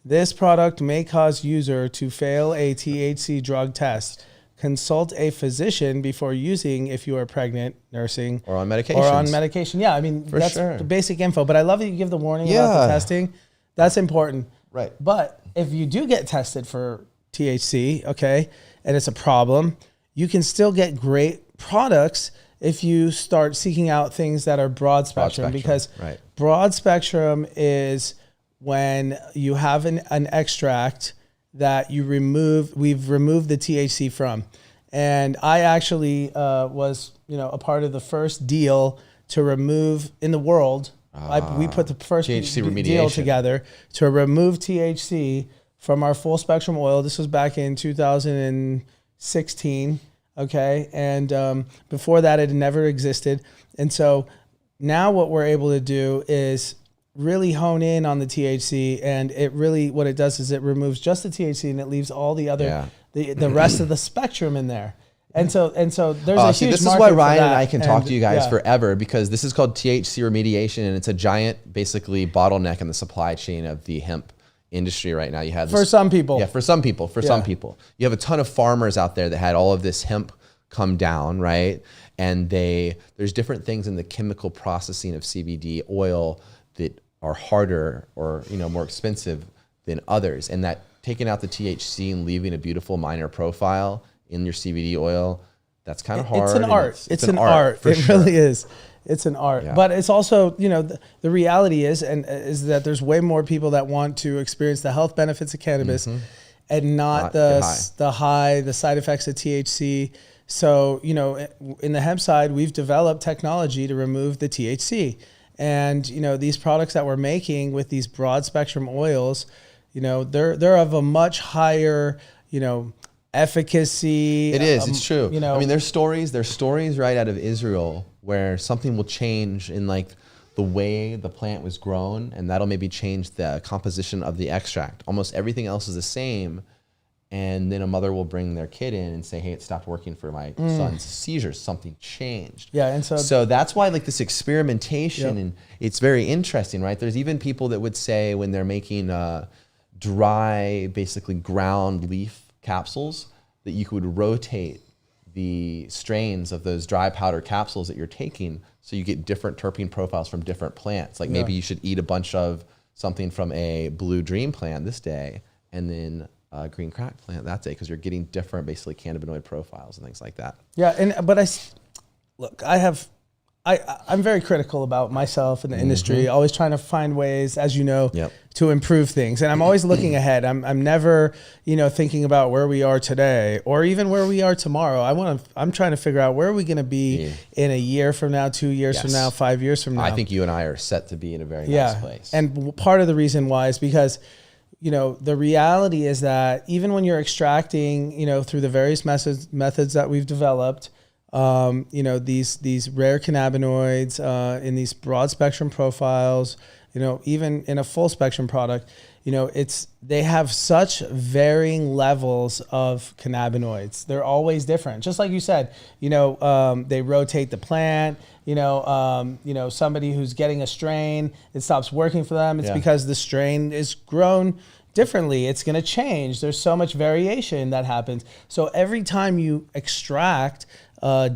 S2: This product may cause user to fail a THC drug test. Consult a physician before using if you are pregnant, nursing,
S1: or on medication.
S2: Yeah, I mean, that's the basic info. But I love that you give the warning about the testing. That's important.
S1: Right.
S2: But if you do get tested for THC, okay, and it's a problem, you can still get great products if you start seeking out things that are broad spectrum, because broad spectrum is when you have an extract that we've removed the THC from. And I actually was, a part of the first deal to remove in the world. We put the first deal together to remove THC from our full spectrum oil. This was back in 2016. Okay. And before that, it had never existed. And so now what we're able to do is really hone in on the THC, and it really, what it does is it removes just the THC and it leaves all the other, the rest of the spectrum in there. And so there's a huge market.
S1: This is why Ryan and I can talk to you guys forever, because this is called THC remediation, and it's a giant, basically, bottleneck in the supply chain of the hemp industry right now. You have this,
S2: for some people.
S1: Yeah, for some people. Some people. You have a ton of farmers out there that had all of this hemp come down, right? And there's different things in the chemical processing of CBD oil that are harder or more expensive than others, and that taking out the THC and leaving a beautiful minor profile in your CBD oil, that's kind of hard.
S2: It's an art. It's an art. It really is. It's an art. Yeah. But it's also, the reality is that there's way more people that want to experience the health benefits of cannabis and not the side effects of THC. So, in the hemp side, we've developed technology to remove the THC. And, these products that we're making with these broad spectrum oils, they're of a much higher, efficacy.
S1: It is. It's true. I mean, there's stories right out of Israel where something will change in like the way the plant was grown, and that'll maybe change the composition of the extract. Almost everything else is the same. And then a mother will bring their kid in and say, hey, it stopped working for my son's seizures. Something changed. Yeah. And so that's why like this experimentation, and it's very interesting, right? There's even people that would say when they're making dry, basically ground leaf capsules, that you could rotate the strains of those dry powder capsules that you're taking, so you get different terpene profiles from different plants. Like maybe you should eat a bunch of something from a blue dream plant this day, and then a green crack plant that day, because you're getting different, basically, cannabinoid profiles and things like that. Yeah,
S2: I'm very critical about myself and the industry, always trying to find ways, as you know, to improve things. And I'm always looking ahead. I'm never, thinking about where we are today or even where we are tomorrow. I'm trying to figure out where are we going to be in a year from now, 2 years from now, 5 years from now.
S1: I think you and I are set to be in a very nice place.
S2: And part of the reason why is because, the reality is that even when you're extracting, through the various methods that we've developed, these rare cannabinoids in these broad spectrum profiles, even in a full spectrum product, they have such varying levels of cannabinoids. They're always different. Just like you said, they rotate the plant, somebody who's getting a strain, it stops working for them. It's because the strain is grown differently. It's going to change. There's so much variation that happens. So every time you extract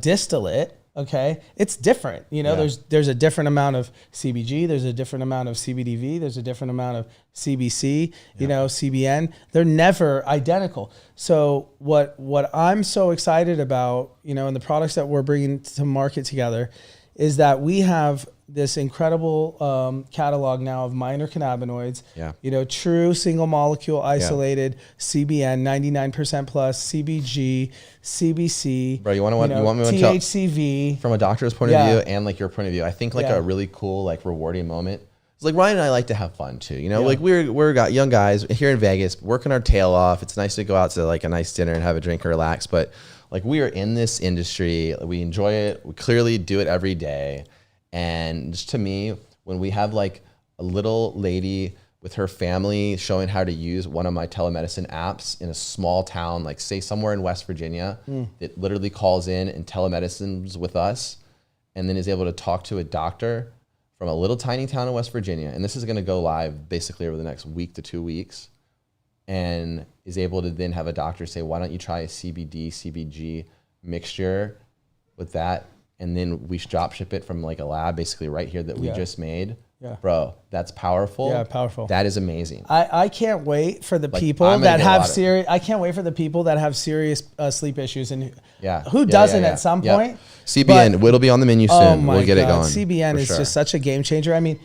S2: distillate, okay, it's different. There's a different amount of CBG, there's a different amount of CBDV, there's a different amount of CBC, CBN. They're never identical. So what I'm so excited about, and the products that we're bringing to market together is that we have this incredible catalog now of minor cannabinoids.
S1: Yeah.
S2: You know, true single molecule isolated CBN, 99% plus, CBG, CBC.
S1: Bro, you want me to
S2: THCV.
S1: From a doctor's point of view and like your point of view, I think like a really cool, like rewarding moment. It's like Ryan and I like to have fun too. You know, like we're got young guys here in Vegas working our tail off. It's nice to go out to like a nice dinner and have a drink and relax. But like we are in this industry, we enjoy it. We clearly do it every day. And just to me, when we have like a little lady with her family showing how to use one of my telemedicine apps in a small town, like say somewhere in West Virginia, that literally calls in and telemedicines with us and then is able to talk to a doctor from a little tiny town in West Virginia. And this is going to go live basically over the next week to 2 weeks, and is able to then have a doctor say, why don't you try a CBD, CBG mixture with that? And then we drop ship it from like a lab basically right here that we just made. Yeah. Bro, that's powerful.
S2: Yeah, powerful.
S1: That is amazing.
S2: I can't wait for the people that have serious, I can't wait for the people that have serious sleep issues and who doesn't at some point.
S1: CBN, it'll be on the menu soon. We'll get it going.
S2: CBN is just such a game changer. I mean,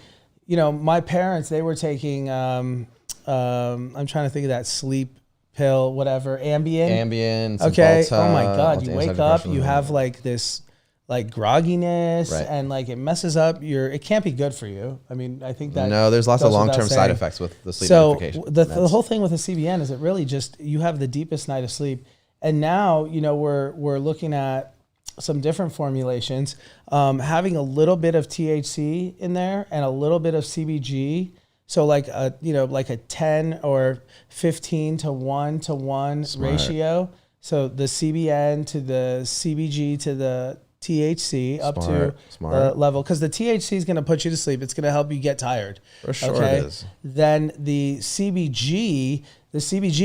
S2: you know, my parents, they were taking, I'm trying to think of that sleep pill, whatever, Ambien.
S1: Okay.
S2: Oh my God. You wake up, you have like this, like grogginess and like it messes up it can't be good for you. I mean, I think that
S1: there's lots of long-term side effects with the sleep application.
S2: So the whole thing with the CBN is it really just, you have the deepest night of sleep. And now, you know, we're looking at some different formulations, having a little bit of THC in there and a little bit of CBG. So like a, you know, like a 10 or 15 to 1-to-1 ratio. So the CBN to the CBG to the THC up to the level, because the THC is going to put you to sleep. It's going to help you get tired.
S1: For sure it is.
S2: Then the CBG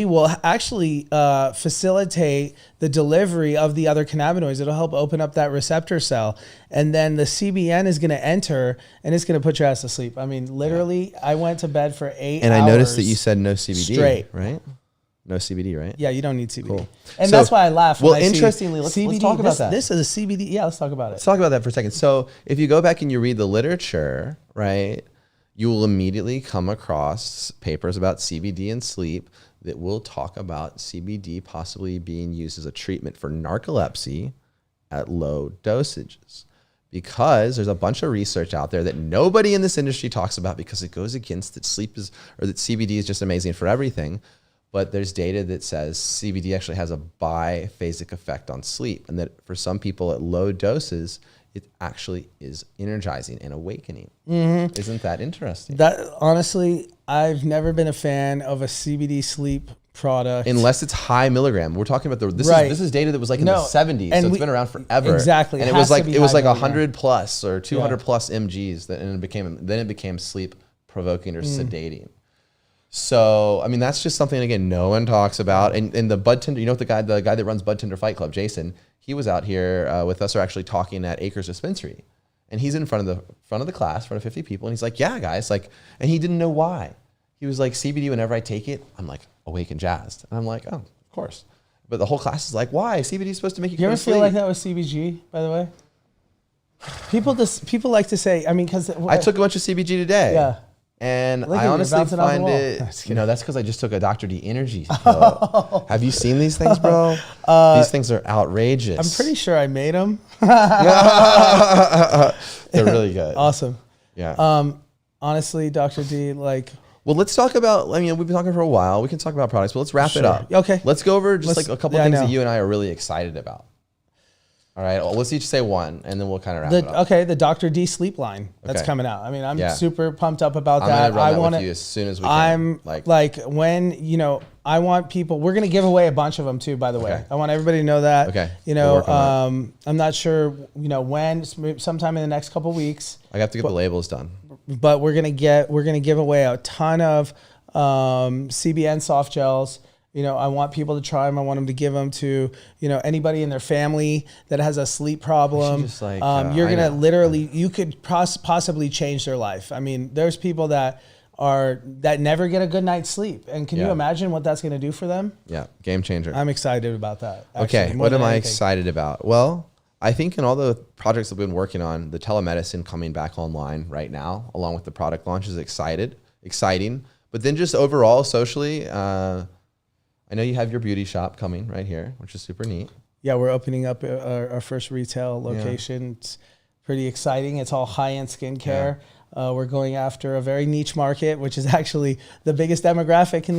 S2: will actually facilitate the delivery of the other cannabinoids. It'll help open up that receptor cell. And then the CBN is going to enter and it's going to put your ass to sleep. I mean, literally, I went to bed for 8 hours.
S1: And I noticed that you said no CBD,
S2: straight.
S1: Right? No CBD, right?
S2: Yeah, you don't need CBD. Cool. And that's why I laugh.
S1: Well, interestingly, let's talk about that.
S2: This is a CBD. Yeah, let's talk about it.
S1: Let's talk about that for a second. So if you go back and you read the literature, right, you will immediately come across papers about CBD and sleep that will talk about CBD possibly being used as a treatment for narcolepsy at low dosages. Because there's a bunch of research out there that nobody in this industry talks about because it goes against that that CBD is just amazing for everything. But there's data that says CBD actually has a biphasic effect on sleep, and that for some people at low doses, it actually is energizing and awakening. Mm-hmm. Isn't that interesting?
S2: That honestly, I've never been a fan of a CBD sleep product
S1: unless it's high milligram. We're talking about this is data that was like in the 70s, so it's been around forever.
S2: Exactly,
S1: and it was like 100 plus or 200 plus mgs that then it became sleep provoking or sedating. So, I mean, that's just something, again, no one talks about. And the Bud Tender, you know what, the guy that runs Bud Tender Fight Club, Jason, he was out here with us, or actually talking at Acres Dispensary. And he's in front of the class, in front of 50 people. And he's like, yeah, guys, like, and he didn't know why. He was like, CBD, whenever I take it, I'm like awake and jazzed. And I'm like, oh, of course. But the whole class is like, why? CBD is supposed to make you
S2: ever
S1: sleep.
S2: Feel like that was CBG, by the way? People like to say, I mean, because
S1: I took a bunch of CBG today.
S2: Yeah.
S1: And I honestly find it, you know, that's because I just took a Dr. D energy pill. Have you seen these things, bro? These things are outrageous.
S2: I'm pretty sure I made them.
S1: They're really good.
S2: Awesome.
S1: Yeah.
S2: Honestly, Dr. D, like.
S1: Well, let's talk about, I mean, we've been talking for a while. We can talk about products, but let's wrap it up.
S2: Okay.
S1: Let's go over just like a couple things that you and I are really excited about. All right, well, let's each say one, and then we'll kind of wrap it up.
S2: Okay, the Dr. D sleep line that's coming out. I mean, I'm super pumped up about that.
S1: I want to with you as soon as we can.
S2: I'm like when, you know, I want people, we're going to give away a bunch of them too, by the way. I want everybody to know that.
S1: Okay.
S2: You know, I'm not sure, you know, when, sometime in the next couple of weeks.
S1: I have to get the labels done.
S2: But we're going to give away a ton of CBN soft gels. You know, I want people to try them. I want them to give them to, you know, anybody in their family that has a sleep problem.
S1: Just like,
S2: you're going to literally, you could possibly change their life. I mean, there's people that never get a good night's sleep. And can you imagine what that's going to do for them?
S1: Yeah. Game changer.
S2: I'm excited about that. Actually,
S1: okay. What am I excited about? Well, I think in all the projects that we've been working on, the telemedicine coming back online right now, along with the product launch, is exciting. But then just overall, socially, I know you have your beauty shop coming right here, which is super neat.
S2: Yeah, we're opening up our first retail location. Yeah. It's pretty exciting. It's all high-end skincare. Yeah. We're going after a very niche market, which is actually the biggest demographic in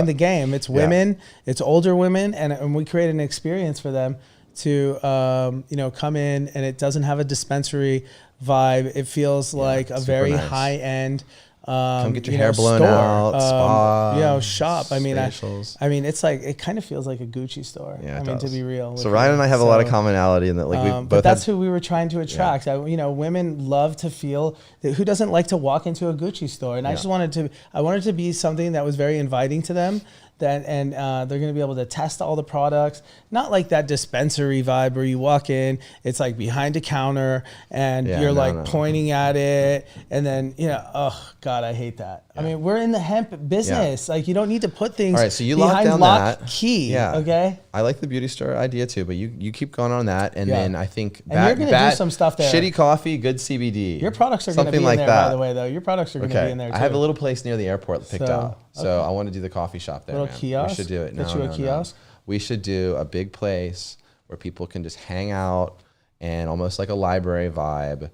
S2: the game. It's women, it's older women, and we create an experience for them to come in, and it doesn't have a dispensary vibe. It feels like a very nice, high-end
S1: come get your hair blown out, spa,
S2: shop.
S1: facials.
S2: I mean, it's like, it kind of feels like a Gucci store.
S1: Yeah,
S2: to be real.
S1: So Ryan and I have a lot of commonality in that, like we both.
S2: But that's who we were trying to attract. Yeah. Women love to feel that. Who doesn't like to walk into a Gucci store? And I wanted to be something that was very inviting to them. They're going to be able to test all the products, not like that dispensary vibe where you walk in, it's like behind a counter and you're pointing at it, and then oh God, I hate that. Yeah. I mean, we're in the hemp business. Yeah. Like, you don't need to put things all right, so you behind lock key.
S1: Yeah.
S2: Okay.
S1: I like the beauty store idea too, but you keep going on that, and then I think
S2: you're going to do some stuff there.
S1: Shitty coffee, good CBD.
S2: Your products are going to be in there, by the way, though. Your products are going to be in there too.
S1: I have a little place near the airport picked out, so I want to do the coffee shop there.
S2: Little kiosk.
S1: We should do it.
S2: Get you a kiosk.
S1: We should do a big place where people can just hang out, and almost like a library vibe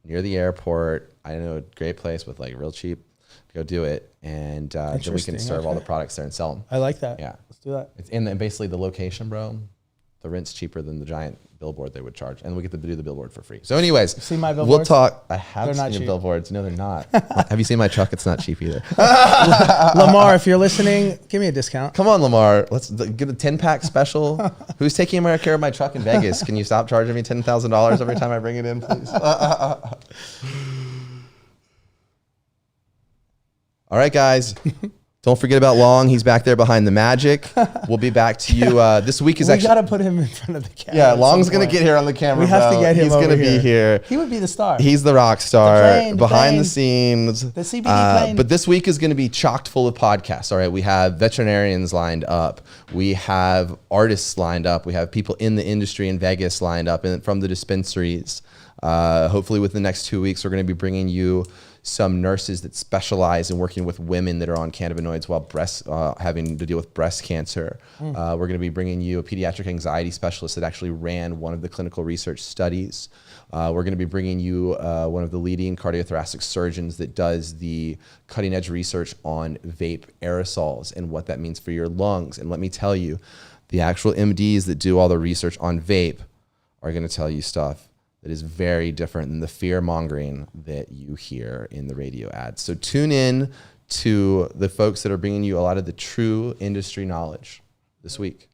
S1: near the airport. I know a great place with like real cheap. Go do it, and then we can serve all the products there and sell them.
S2: I like that.
S1: Yeah,
S2: let's do that.
S1: It's in basically the location, bro. The rent's cheaper than the giant billboard they would charge, and we get to do the billboard for free. So, anyways,
S2: see my billboards?
S1: We'll talk. I have seen your billboards. No, they're not. Have you seen my truck? It's not cheap either.
S2: Lamar, if you're listening, give me a discount.
S1: Come on, Lamar. Let's get a 10-pack special. Who's taking care of my truck in Vegas? Can you stop charging me $10,000 every time I bring it in, please? All right, guys. Don't forget about Long. He's back there behind the magic. We'll be back to you. This week is actually...
S2: We got to put him in front of the camera.
S1: Yeah, Long's going to get here on the camera.
S2: We have to get him.
S1: He's going to be here.
S2: He would be the star.
S1: He's the rock star. Behind the scenes.
S2: The CBD plane.
S1: But this week is going to be chocked full of podcasts. All right, we have veterinarians lined up. We have artists lined up. We have people in the industry in Vegas lined up, and from the dispensaries. Hopefully within the next 2 weeks, we're going to be bringing you some nurses that specialize in working with women that are on cannabinoids while having to deal with breast cancer. We're going to be bringing you a pediatric anxiety specialist that actually ran one of the clinical research studies. We're going to be bringing you one of the leading cardiothoracic surgeons that does the cutting edge research on vape aerosols and what that means for your lungs. And let me tell you, the actual MDs that do all the research on vape are going to tell you stuff that is very different than the fear mongering that you hear in the radio ads. So tune in to the folks that are bringing you a lot of the true industry knowledge this week.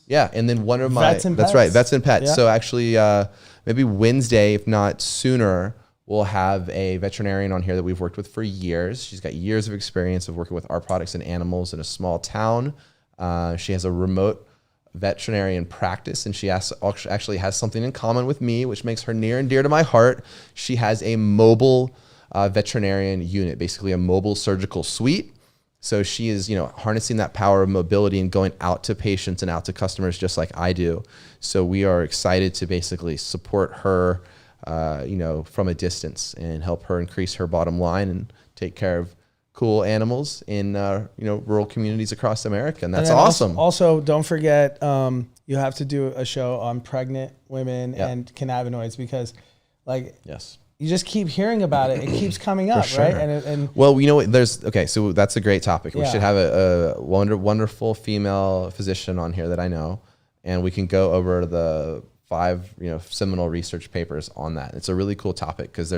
S1: Yeah, and then one of my, that's right, Vets and Pets. Yeah. So actually maybe Wednesday, if not sooner, we'll have a veterinarian on here that we've worked with for years. She's got years of experience of working with our products and animals in a small town. She has a remote veterinarian practice, and she actually has something in common with me, which makes her near and dear to my heart. She has a mobile veterinarian unit, basically a mobile surgical suite. So she is, harnessing that power of mobility and going out to patients and out to customers just like I do. So we are excited to basically support her, from a distance and help her increase her bottom line and take care of cool animals in rural communities across America, and that's awesome.
S2: Also, don't forget you have to do a show on pregnant women and cannabinoids, because you just keep hearing about it. It keeps coming up, sure. Right? And
S1: well, so that's a great topic. We should have a wonderful female physician on here that I know, and we can go over the 5 seminal research papers on that. It's a really cool topic because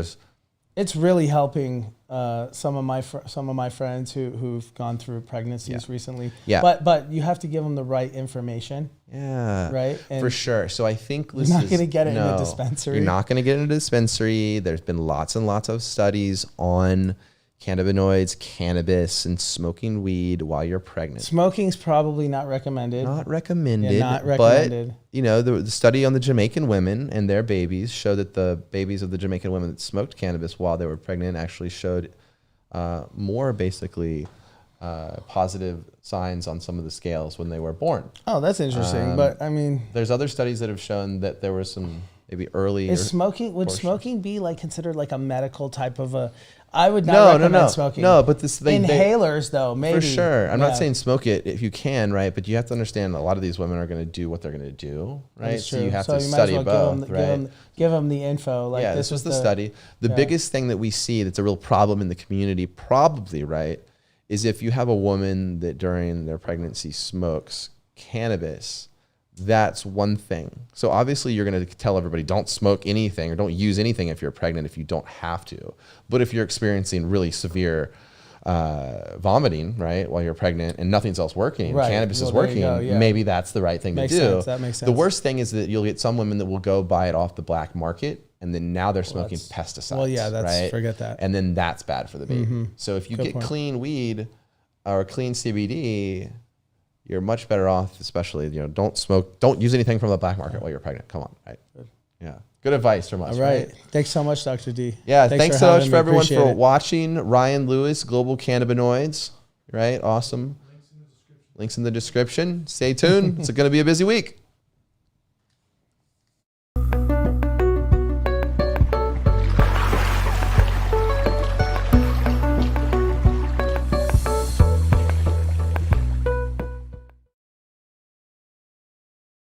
S2: it's really helping some of my friends who've gone through pregnancies recently. Yeah. But you have to give them the right information.
S1: Yeah.
S2: Right.
S1: And for sure. So I think
S2: you're not going to get it in a dispensary.
S1: You're not going to get it in a dispensary. There's been lots and lots of studies on cannabinoids, cannabis, and smoking weed while you're pregnant.
S2: Smoking's probably not recommended.
S1: Not recommended.
S2: Yeah, not recommended.
S1: But, the study on the Jamaican women and their babies showed that the babies of the Jamaican women that smoked cannabis while they were pregnant actually showed more basically positive signs on some of the scales when they were born.
S2: Oh, that's interesting. But I mean,
S1: there's other studies that have shown that there was some maybe early.
S2: Would smoking be like considered like a medical type of a? I would not recommend smoking.
S1: No, but this
S2: inhalers though, maybe
S1: for sure. I'm not saying smoke it if you can, right? But you have to understand a lot of these women are going to do what they're going to do, right?
S2: So
S1: you have to study both, right?
S2: Give them the info. Like
S1: this was the study. The biggest thing that we see that's a real problem in the community, probably, right, is if you have a woman that during their pregnancy smokes cannabis. That's one thing. So obviously you're going to tell everybody don't smoke anything or don't use anything if you're pregnant if you don't have to. But if you're experiencing really severe vomiting, right, while you're pregnant and nothing's else working, cannabis is working, maybe that's the right thing to do.
S2: Sense. That makes sense.
S1: The worst thing is that you'll get some women that will go buy it off the black market and then now they're smoking pesticides.
S2: Well, yeah, that's
S1: right?
S2: Forget that.
S1: And then that's bad for the baby. So if you get clean weed or clean CBD, you're much better off, especially, don't smoke, don't use anything from the black market while you're pregnant. Come on, right? Good. Yeah. Good advice from us, right?
S2: Thanks so much, Dr. D.
S1: Yeah, thanks so much for everyone for watching. Ryan Lewis, Global Cannabinoids, right? Awesome. Links in the description. Stay tuned. It's going to be a busy week.